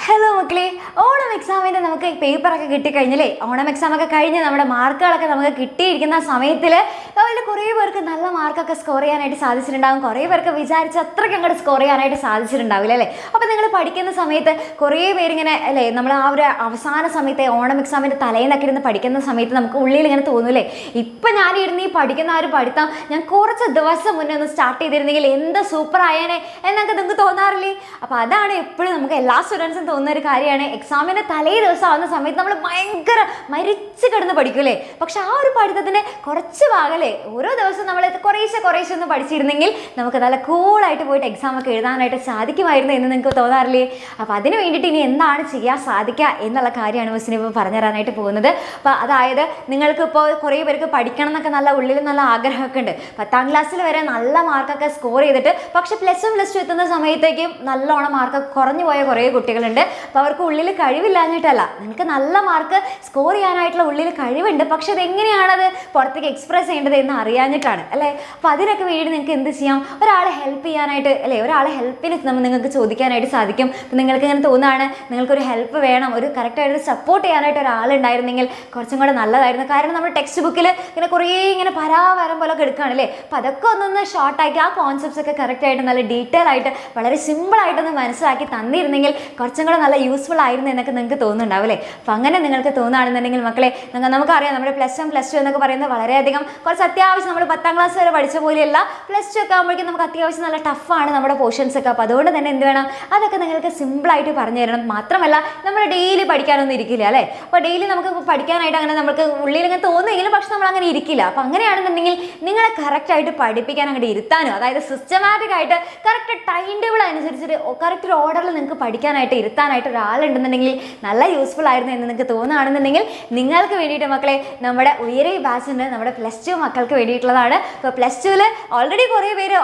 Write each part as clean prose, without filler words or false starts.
Hello മക്കളെ, ഓണം എക്സാമിൻ്റെ നമുക്ക് പേപ്പറൊക്കെ കിട്ടിക്കഴിഞ്ഞല്ലേ? ഓണം എക്സാമൊക്കെ കഴിഞ്ഞ് നമ്മുടെ മാർക്കുകളൊക്കെ നമുക്ക് കിട്ടിയിരിക്കുന്ന സമയത്തിൽ അതിൽ കുറേ പേർക്ക് നല്ല മാർക്കൊക്കെ സ്കോർ ചെയ്യാനായിട്ട് സാധിച്ചിട്ടുണ്ടാകും. കുറേ പേർക്ക് വിചാരിച്ച് അത്രയ്ക്ക് അങ്ങോട്ട് സ്കോർ ചെയ്യാനായിട്ട് സാധിച്ചിട്ടുണ്ടാവില്ല അല്ലേ? അപ്പോൾ നിങ്ങൾ പഠിക്കുന്ന സമയത്ത് കുറേ പേരിങ്ങനെ അല്ലേ, നമ്മൾ ആ ഒരു അവസാന സമയത്ത് ഓണം എക്സാമിൻ്റെ തലേന്നൊക്കെ ഇരുന്ന് പഠിക്കുന്ന സമയത്ത് നമുക്ക് ഉള്ളിൽ ഇങ്ങനെ തോന്നൂലേ, ഇപ്പം ഞാനിരുന്ന് ഈ പഠിക്കുന്ന ആ ഒരു പഠിത്തം ഞാൻ കുറച്ച് ദിവസം മുന്നേ ഒന്ന് സ്റ്റാർട്ട് ചെയ്തിരുന്നെങ്കിൽ എന്ത് സൂപ്പർ ആയേനെ എന്നൊക്കെ നിങ്ങൾക്ക് തോന്നാറില്ലേ? അപ്പോൾ അതാണ് എപ്പോഴും നമുക്ക് എല്ലാ സ്റ്റുഡൻസും തോന്നുന്ന ഒരു കാര്യമാണ്. എക്സാമിൻ്റെ തലേ ദിവസം ആവുന്ന സമയത്ത് നമ്മൾ ഭയങ്കര മരിച്ച് കിടന്ന് പഠിക്കൂലേ, പക്ഷെ ആ ഒരു പഠിത്തത്തിൻ്റെ കുറച്ച് ഭാഗമല്ലേ ഓരോ ദിവസം നമ്മൾ കുറേശ്ശെ ഒന്ന് പഠിച്ചിരുന്നെങ്കിൽ നമുക്ക് നല്ല കൂളായിട്ട് പോയിട്ട് എക്സാം ഒക്കെ എഴുതാനായിട്ട് സാധിക്കുമായിരുന്നു എന്ന് നിങ്ങൾക്ക് തോന്നാറില്ലേ? അപ്പോൾ അതിന് വേണ്ടിയിട്ട് ഇനി എന്താണ് ചെയ്യാൻ സാധിക്കുക എന്നുള്ള കാര്യമാണ് മിസ്സിന് ഇപ്പോൾ പറഞ്ഞു തരാനായിട്ട് പോകുന്നത്. അപ്പോൾ അതായത് നിങ്ങൾക്ക് ഇപ്പോൾ കുറേ പേർക്ക് പഠിക്കണം എന്നൊക്കെ നല്ല ഉള്ളിൽ നല്ല ആഗ്രഹമൊക്കെ ഉണ്ട്. 10ാം ക്ലാസ്സിൽ വരെ നല്ല മാർക്കൊക്കെ സ്കോർ ചെയ്തിട്ട് പക്ഷെ പ്ലസ് 1 പ്ലസ് 2 എത്തുന്ന സമയത്തേക്കും നല്ലോണം മാർക്ക് കുറഞ്ഞു പോയ കുറേ കുട്ടികളുണ്ട്. അപ്പോൾ അവർക്ക് ഉള്ളിൽ കഴിവില്ലാഞ്ഞിട്ടല്ല, നിങ്ങൾക്ക് നല്ല മാർക്ക് സ്കോർ ചെയ്യാനായിട്ടുള്ള ഉള്ളിൽ കഴിവുണ്ട്, പക്ഷെ അതെങ്ങനെയാണത് പുറത്തേക്ക് എക്സ്പ്രസ് ചെയ്യേണ്ടത് എന്ന് അറിയാഞ്ഞിട്ടാണ് അല്ലേ? അപ്പോൾ അതിനൊക്കെ വേണ്ടി നിങ്ങൾക്ക് എന്ത് ചെയ്യാം, ഒരാളെ ഹെൽപ്പ് ചെയ്യാനായിട്ട് അല്ലേ, ഒരാളെ ഹെൽപ്പിന് നിങ്ങൾക്ക് ചോദിക്കാനായിട്ട് സാധിക്കും. അപ്പോൾ നിങ്ങൾക്ക് ഇങ്ങനെ തോന്നുകയാണ് നിങ്ങൾക്കൊരു ഹെൽപ്പ് വേണം, ഒരു കറക്റ്റായിട്ട് സപ്പോർട്ട് ചെയ്യാനായിട്ട് ഒരാളുണ്ടായിരുന്നെങ്കിൽ കുറച്ചും കൂടെ നല്ലതായിരുന്നു. കാരണം നമ്മുടെ ടെക്സ്റ്റ് ബുക്കിൽ ഇങ്ങനെ കുറേ ഇങ്ങനെ പരാവരം പോലൊക്കെ എടുക്കുകയാണല്ലേ. അപ്പോൾ അതൊക്കെ ഒന്നൊന്ന് ഷോർട്ടാക്കി ആ കോൺസെപ്റ്റ്സ് ഒക്കെ കറക്റ്റായിട്ട് നല്ല ഡീറ്റെയിൽ ആയിട്ട് വളരെ സിമ്പിളായിട്ടൊന്ന് മനസ്സിലാക്കി തന്നിരുന്നെങ്കിൽ കുറച്ചും കൂടെ നല്ല യൂസ്ഫുൾ ആയിരുന്നു എന്നൊക്കെ നിങ്ങൾക്ക് തോന്നുന്നുണ്ടാവില്ലേ? അപ്പോൾ അങ്ങനെ നിങ്ങൾക്ക് തോന്നുകയാണെന്നുണ്ടെങ്കിൽ മക്കളെ, നമുക്കറിയാം നമ്മുടെ പ്ലസ് 1 പ്ലസ് 2 എന്നൊക്കെ പറയുന്നത് വളരെയധികം കുറച്ച് അത്യാവശ്യം നമ്മൾ 10ാം ക്ലാസ് വരെ പഠിച്ച പോലെയല്ല, പ്ലസ് 2 ഒക്കെ ആകുമ്പോഴേക്കും നമുക്ക് അത്യാവശ്യം നല്ല ടഫാണ് നമ്മുടെ പോർഷൻസ് ഒക്കെ. അപ്പോൾ അതുകൊണ്ട് തന്നെ എന്ത് വേണം, അതൊക്കെ നിങ്ങൾക്ക് സിമ്പിളായിട്ട് പറഞ്ഞു തരണം. മാത്രമല്ല നമ്മൾ ഡെയിലി പഠിക്കാനൊന്നും ഇരിക്കില്ല അല്ലേ? അപ്പോൾ ഡെയിലി നമുക്ക് പഠിക്കാനായിട്ട് അങ്ങനെ നമുക്ക് ഉള്ളിൽ ഇങ്ങനെ തോന്നുമെങ്കിലും പക്ഷെ നമ്മൾ അങ്ങനെ ഇരിക്കില്ല. അപ്പോൾ അങ്ങനെയാണെന്നുണ്ടെങ്കിൽ നിങ്ങളെ കറക്റ്റായിട്ട് പഠിപ്പിക്കാൻ അങ്ങോട്ട് ഇരുത്താനും, അതായത് സിസ്റ്റമാറ്റിക് ആയിട്ട് കറക്റ്റ് ടൈം ടേബിൾ അനുസരിച്ചിട്ട് കറക്റ്റ് ഒരു ഓർഡറിൽ നിങ്ങൾക്ക് പഠിക്കാനായിട്ട് ഇരുത്താനായിട്ട് ഒരാളുണ്ടെന്നുണ്ടെങ്കിൽ നല്ല യൂസ്ഫുൾ ആയിരുന്നു എന്ന് നിങ്ങൾക്ക് തോന്നുകയാണെന്നുണ്ടെങ്കിൽ നിങ്ങൾക്ക് വേണ്ടിയിട്ട് മക്കളെ നമ്മുടെ ഉയരെ ബാച്ച് ഉണ്ട്, നമ്മുടെ പ്ലസ് 2 മക്കൾക്ക് വേണ്ടിയിട്ടുള്ളതാണ്. ഇപ്പോൾ പ്ലസ് 2ൽ ഓൾറെഡി കുറേ പേര്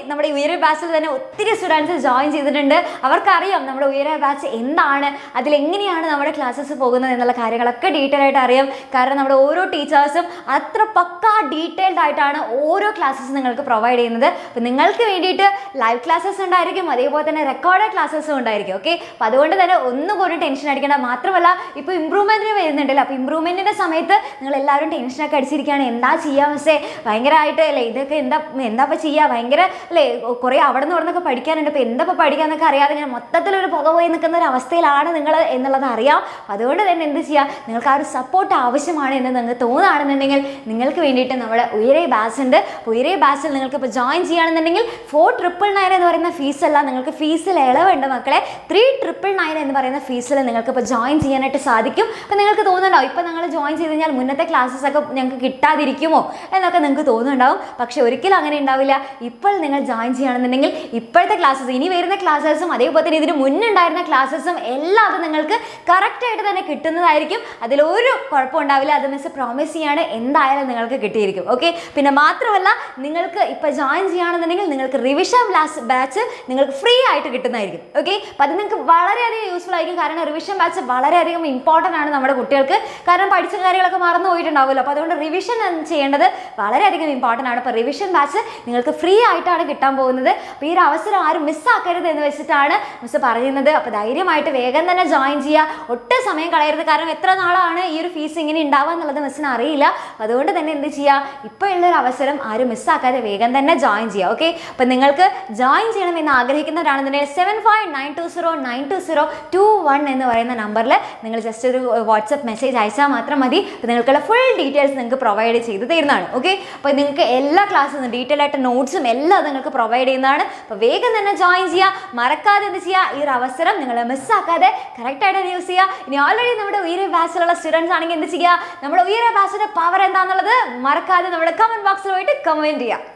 നമ്മുടെ ഉയരെ ബാച്ചിൽ തന്നെ ഒത്തിരി സ്റ്റുഡൻസ് ജോയിൻ ചെയ്തിട്ടുണ്ട്. അവർക്കറിയാം നമ്മുടെ ഉയരെ ബാച്ച് എന്താണ്, അതിലെങ്ങനെയാണ് നമ്മുടെ ക്ലാസ്സസ് പോകുന്നത് എന്നുള്ള കാര്യങ്ങളൊക്കെ ഡീറ്റെയിൽ ആയിട്ട് അറിയാം. കാരണം നമ്മുടെ ഓരോ ടീച്ചേഴ്സും അത്ര പക്കാ ഡീറ്റെയിൽഡ് ആയിട്ടാണ് ഓരോ ക്ലാസ്സസ് നിങ്ങൾക്ക് പ്രൊവൈഡ് ചെയ്യുന്നത്. അപ്പോൾ നിങ്ങൾക്ക് വേണ്ടിയിട്ട് ലൈവ് ക്ലാസ്സസ് ഉണ്ടായിരിക്കും, അതേപോലെ തന്നെ റെക്കോർഡഡ് ക്ലാസ്സസും ഉണ്ടായിരിക്കും. ഓക്കെ, അപ്പോൾ അതുകൊണ്ട് തന്നെ ഒന്നും കൂടി ടെൻഷൻ അടിക്കേണ്ട. മാത്രമല്ല ഇപ്പോൾ ഇമ്പ്രൂവ്മെൻറ്റിന് വരുന്നുണ്ടല്ലോ, അപ്പോൾ ഇമ്പ്രൂവ്മെൻറ്റിൻ്റെ സമയത്ത് നിങ്ങൾ എല്ലാവരും ടെൻഷനൊക്കെ അടിച്ചിരിക്കുകയാണ്, എന്താ ചെയ്യുക മിസ്സേ, ഭയങ്കരമായിട്ട് അല്ലേ ഇതൊക്കെ എന്താ ഇപ്പോൾ ചെയ്യുക, ഭയങ്കര അല്ലേ കുറേ അവിടെ നിന്ന് ഇവിടുന്നൊക്കെ പഠിക്കാനുണ്ട്, ഇപ്പോൾ എന്താ ഇപ്പോൾ പഠിക്കാമെന്നൊക്കെ അറിയാതെ ഇങ്ങനെ മൊത്തത്തിലൊരു പുക പോയി നിൽക്കുന്ന ഒരു അവസ്ഥയിലാണ് നിങ്ങൾ എന്നുള്ളത് അറിയാം. അതുകൊണ്ട് തന്നെ എന്ത് ചെയ്യുക, നിങ്ങൾക്ക് ആ ഒരു സപ്പോർട്ട് ആവശ്യമാണ് എന്ന് നിങ്ങൾക്ക് തോന്നുകയാണെന്നുണ്ടെങ്കിൽ നിങ്ങൾക്ക് വേണ്ടിയിട്ട് നമ്മുടെ ഉയരെ ബാച്ച് ഉണ്ട്. ഉയരെ ബാച്ചിൽ നിങ്ങൾക്ക് ഇപ്പോൾ ജോയിൻ ചെയ്യുകയാണെന്നുണ്ടെങ്കിൽ 4,999 എന്ന് പറയുന്ന ഫീസല്ല, നിങ്ങൾക്ക് ഫീസിൽ ഇളവുണ്ട് മക്കളെ. 3,999 എന്ന് പറയുന്ന ഫീസിൽ നിങ്ങൾക്ക് ഇപ്പോൾ ജോയിൻ ചെയ്യാനായിട്ട് സാധിക്കും. അപ്പോൾ നിങ്ങൾക്ക് തോന്നുന്നുണ്ടാവും ഇപ്പോൾ നിങ്ങൾ ജോയിൻ ചെയ്ത് കഴിഞ്ഞാൽ മുന്നത്തെ ക്ലാസ്സസ് ഒക്കെ ഞങ്ങൾക്ക് കിട്ടാതിരിക്കുമോ എന്നൊക്കെ നിങ്ങൾക്ക് തോന്നുന്നുണ്ടാവും. പക്ഷേ ഒരിക്കലും അങ്ങനെ ഉണ്ടാവില്ല. ഇപ്പോൾ നിങ്ങൾ ജോയിൻ ചെയ്യുകയാണെന്നുണ്ടെങ്കിൽ ഇപ്പോഴത്തെ ക്ലാസ്സസ്, ഇനി വരുന്ന ക്ലാസ്സസും അതേപോലെ തന്നെ ഇതിന് മുന്നുണ്ടായിരുന്ന ക്ലാസ്സസും എല്ലാം അത് നിങ്ങൾക്ക് കറക്റ്റായിട്ട് തന്നെ കിട്ടുന്നതായിരിക്കും. അതിലൊരു കുഴപ്പം ഉണ്ടാവില്ല. അത് മിസ് പ്രോമിസ് ചെയ്യാണ്, എന്തായാലും നിങ്ങൾക്ക് കിട്ടിയിരിക്കും. ഓക്കെ, പിന്നെ മാത്രമല്ല നിങ്ങൾക്ക് ഇപ്പോൾ ജോയിൻ ചെയ്യുകയാണെന്നുണ്ടെങ്കിൽ നിങ്ങൾക്ക് റിവിഷൻ ബാച്ച് നിങ്ങൾക്ക് ഫ്രീ ആയിട്ട് കിട്ടുന്നതായിരിക്കും. ഓക്കെ, അപ്പോൾ അത് നിങ്ങൾക്ക് വളരെയധികം യൂസ്ഫുൾ ആയിരിക്കും. കാരണം റിവിഷൻ ബാച്ച് വളരെയധികം ഇമ്പോർട്ടൻ്റ് ആണ് നമ്മുടെ കുട്ടികൾക്ക്. കാരണം പഠിച്ച കാര്യങ്ങളൊക്കെ മറന്നു പോയിട്ടുണ്ടാവുമല്ലോ, അപ്പോൾ അതുകൊണ്ട് റിവിഷൻ ചെയ്യേണ്ടത് വളരെയധികം ഇമ്പോർട്ടൻ്റ് ആണ്. അപ്പോൾ റിവിഷൻ ബാച്ച് നിങ്ങൾക്ക് ഫ്രീ ആയിട്ടാണ് കിട്ടാൻ പോകുന്നത്. അപ്പോൾ ഈ ഒരു അവസരം ആരും മിസ്സാക്കരുത് എന്ന് വെച്ചിട്ടാണ് മിസ് പറയുന്നത്. അപ്പോൾ ധൈര്യമായിട്ട് വേഗം തന്നെ ജോയിൻ ചെയ്യുക, ഒട്ടും സമയം കളയരുത്. കാരണം എത്ര നാളാണ് ഈ ഒരു ഫീസ് ഇങ്ങനെ ഉണ്ടാവുക എന്നുള്ളത് മിസ്സിന് അറിയില്ല. അതുകൊണ്ട് തന്നെ എന്ത് ചെയ്യുക, ഇപ്പോൾ ഉള്ളൊരു അവസരം ആരും മിസ്സാക്കാതെ വേഗം തന്നെ ജോയിൻ ചെയ്യുക. ഓക്കെ, അപ്പോൾ നിങ്ങൾക്ക് ജോയിൻ ചെയ്യണമെന്ന് ആഗ്രഹിക്കുന്നവരാണെന്നുണ്ടെങ്കിൽ 7592092021 എന്ന് പറയുന്ന നമ്പറിൽ നിങ്ങൾ ജസ്റ്റ് ഒരു വാട്സപ്പ് മെസ്സേജ് അയച്ചാൽ മാത്രം മതി. അപ്പോൾ നിങ്ങൾക്കുള്ള ഫുൾ ഡീറ്റെയിൽസ് നിങ്ങൾക്ക് പ്രൊവൈഡ് ചെയ്ത് തരുന്നതാണ്. ഓക്കെ, അപ്പോൾ നിങ്ങൾക്ക് എല്ലാ ക്ലാസ്സും ഡീറ്റെയിൽ ആയിട്ട് നോട്ട്സും എല്ലാം നിങ്ങൾക്ക് പ്രൊവൈഡ് ചെയ്യുന്നതാണ്. അപ്പോൾ വേഗം തന്നെ ജോയിൻ ചെയ്യുക, മറക്കാതെ എന്ത് ചെയ്യുക, ഈ ഒരു അവസരം നിങ്ങൾ മിസ്സാക്കാതെ കറക്റ്റായിട്ട് യൂസ് ചെയ്യുക. ഇനി ഓൾറെഡി നമ്മുടെ ഉയരെ ബാച്ചിലുള്ള സ്റ്റുഡൻസ് ആണെങ്കിൽ എന്ത് ചെയ്യുക, നമ്മുടെ ഉയരെ ബാച്ചിൻ്റെ പവർ എന്താണെന്നുള്ളത് മറക്കാതെ നമ്മുടെ കമൻറ്റ് ബോക്സിൽ പോയിട്ട് കമൻറ്റ് ചെയ്യുക.